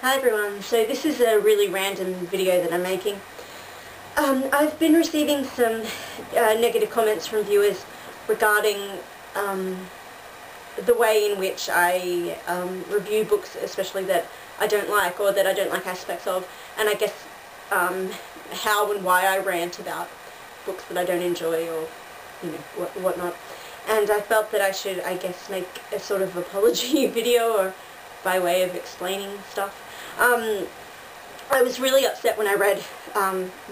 Hi everyone, so this is a really random video that I'm making. I've been receiving some negative comments from viewers regarding the way in which I review books, especially that I don't like or that I don't like aspects of, and I guess how and why I rant about books that I don't enjoy or whatnot. And I felt that I should, I guess, make a sort of apology video or by way of explaining stuff. I was really upset when I read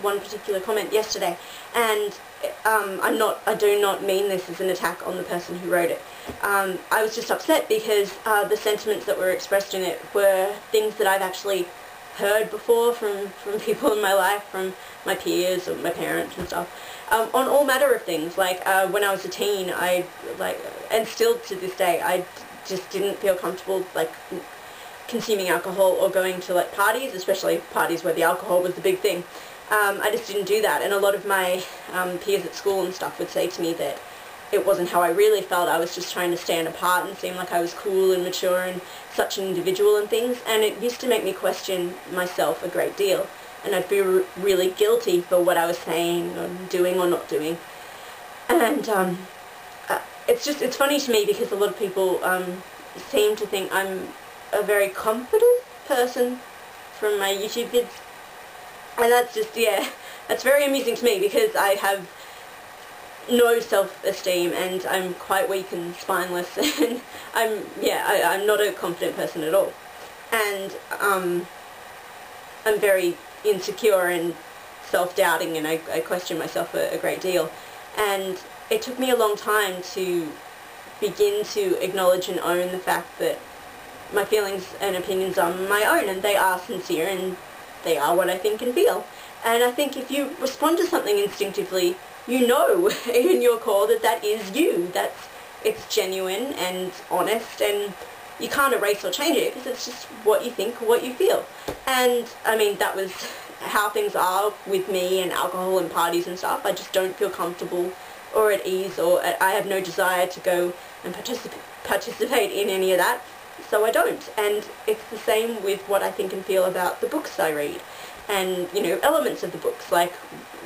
one particular comment yesterday, and I do not mean this as an attack on the person who wrote it. I was just upset because the sentiments that were expressed in it were things that I've actually heard before from people in my life, from my peers or my parents and stuff, on all matter of things. Like when I was a teen, and still to this day, I just didn't feel comfortable consuming alcohol or going to parties, especially parties where the alcohol was the big thing. I just didn't do that, and a lot of my peers at school and stuff would say to me that it wasn't how I really felt. I was just trying to stand apart and seem like I was cool and mature and such an individual and things, and it used to make me question myself a great deal, and I'd feel really guilty for what I was saying or doing or not doing. And it's funny to me because a lot of people seem to think I'm a very confident person from my YouTube vids, and that's just, that's very amusing to me because I have no self-esteem and I'm quite weak and spineless, and I'm not a confident person at all, and I'm very insecure and self-doubting, and I question myself a great deal, and it took me a long time to begin to acknowledge and own the fact that my feelings and opinions are my own, and they are sincere, and they are what I think and feel. And I think if you respond to something instinctively, you know in your core that that is you, it's genuine and honest, and you can't erase or change it because it's just what you think, what you feel. And I mean, that was how things are with me and alcohol and parties and stuff. I just don't feel comfortable or at ease, or I have no desire to go and participate in any of that. So I don't, and it's the same with what I think and feel about the books I read, and elements of the books like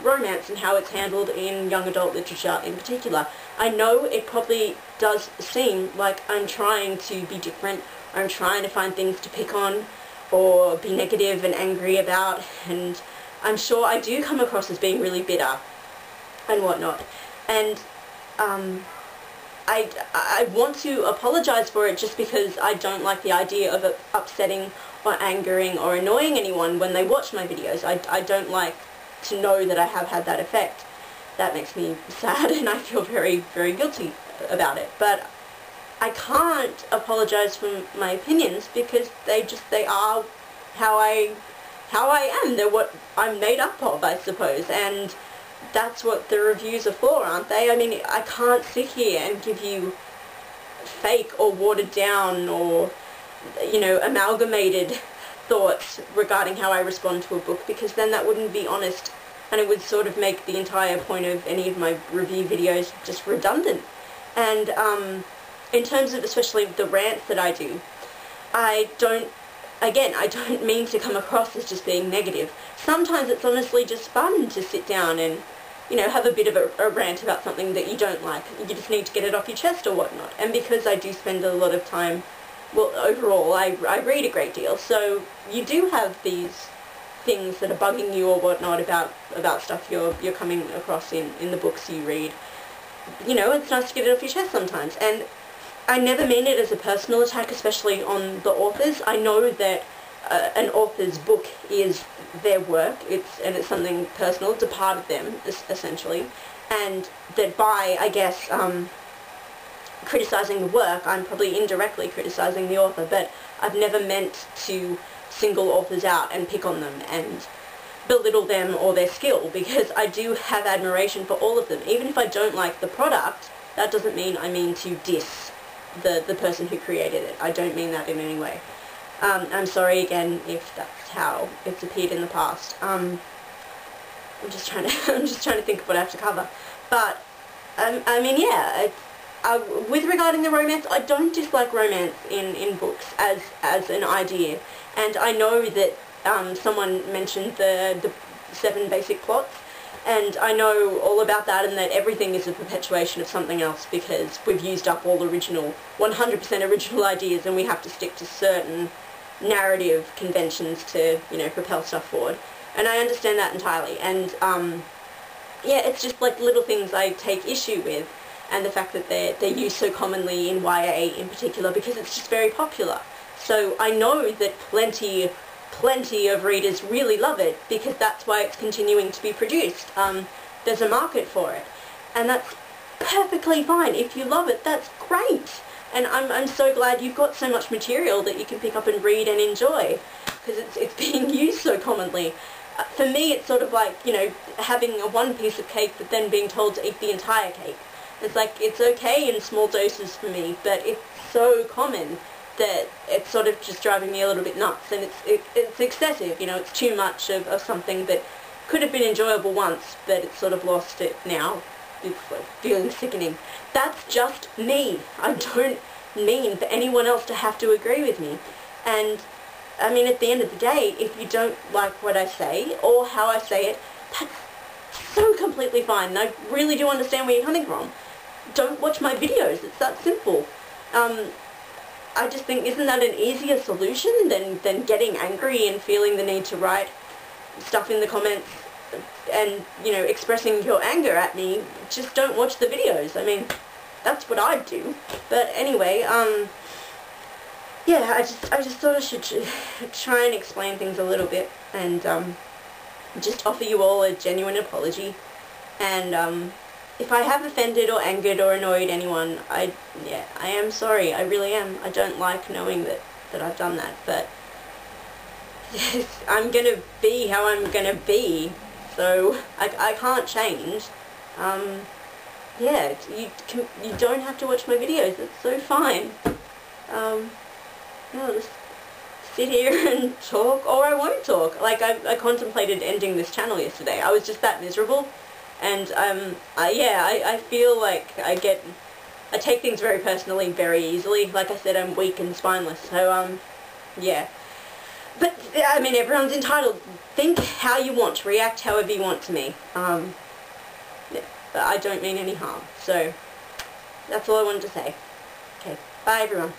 romance and how it's handled in young adult literature in particular. I know it probably does seem like I'm trying to be different, or I'm trying to find things to pick on or be negative and angry about, and I'm sure I do come across as being really bitter and whatnot, and I want to apologize for it just because I don't like the idea of it upsetting or angering or annoying anyone when they watch my videos. I don't like to know that I have had that effect. That makes me sad, and I feel very, very guilty about it. But I can't apologize for my opinions because they are how I am. They're what I'm made up of, I suppose, and that's what the reviews are for, aren't they? I mean, I can't sit here and give you fake or watered down or, amalgamated thoughts regarding how I respond to a book, because then that wouldn't be honest, and it would sort of make the entire point of any of my review videos just redundant. And in terms of especially the rants that I do, I don't mean to come across as just being negative. Sometimes it's honestly just fun to sit down and have a bit of a rant about something that you don't like. You just need to get it off your chest or whatnot. And because I do spend a lot of time, well, overall, I read a great deal, so you do have these things that are bugging you or whatnot about stuff you're coming across in the books you read. It's nice to get it off your chest sometimes. And I never mean it as a personal attack, especially on the authors. I know that an author's book is their work, it's something personal, it's a part of them, essentially, and that by, I guess, criticising the work, I'm probably indirectly criticising the author, but I've never meant to single authors out and pick on them and belittle them or their skill, because I do have admiration for all of them. Even if I don't like the product, that doesn't mean I mean to diss the person who created it. I don't mean that in any way. I'm sorry again if that's how it's appeared in the past. I'm just trying to think of what I have to cover. But I mean, yeah, with regarding the romance, I don't dislike romance in books as an idea, and I know that someone mentioned the 7 basic plots, and I know all about that, and that everything is a perpetuation of something else because we've used up all original, 100% original ideas, and we have to stick to certain narrative conventions to, you know, propel stuff forward. And I understand that entirely, and yeah, it's just like little things I take issue with, and the fact that they're used so commonly in YA in particular because it's just very popular. So I know that plenty of readers really love it because that's why it's continuing to be produced. There's a market for it, and that's perfectly fine. If you love it, that's great. And I'm so glad you've got so much material that you can pick up and read and enjoy, because it's being used so commonly. For me, it's sort of like, you know, having one piece of cake but then being told to eat the entire cake. It's like, it's okay in small doses for me, but it's so common that it's sort of just driving me a little bit nuts, and it's excessive, you know, it's too much of something that could have been enjoyable once, but it's sort of lost it now. It's like feeling sickening. That's just me. I don't mean for anyone else to have to agree with me. And I mean, at the end of the day, if you don't like what I say or how I say it, that's so completely fine. And I really do understand where you're coming from. Don't watch my videos. It's that simple. I just think, isn't that an easier solution than getting angry and feeling the need to write stuff in the comments and, you know, expressing your anger at me? Just don't watch the videos. I mean, that's what I'd do. But anyway, yeah, I just thought I should try and explain things a little bit, and just offer you all a genuine apology. And if I have offended or angered or annoyed anyone, I am sorry. I really am. I don't like knowing that I've done that, but I'm gonna be how I'm gonna be, so I can't change. Yeah, you don't have to watch my videos. It's so fine. No, just sit here and talk, or I won't talk. Like, I contemplated ending this channel yesterday. I was just that miserable, and I feel like I take things very personally very easily. Like I said, I'm weak and spineless, so yeah. But I mean, everyone's entitled. Think how you want, react however you want to me. Yeah, but I don't mean any harm. So that's all I wanted to say. Okay, bye everyone.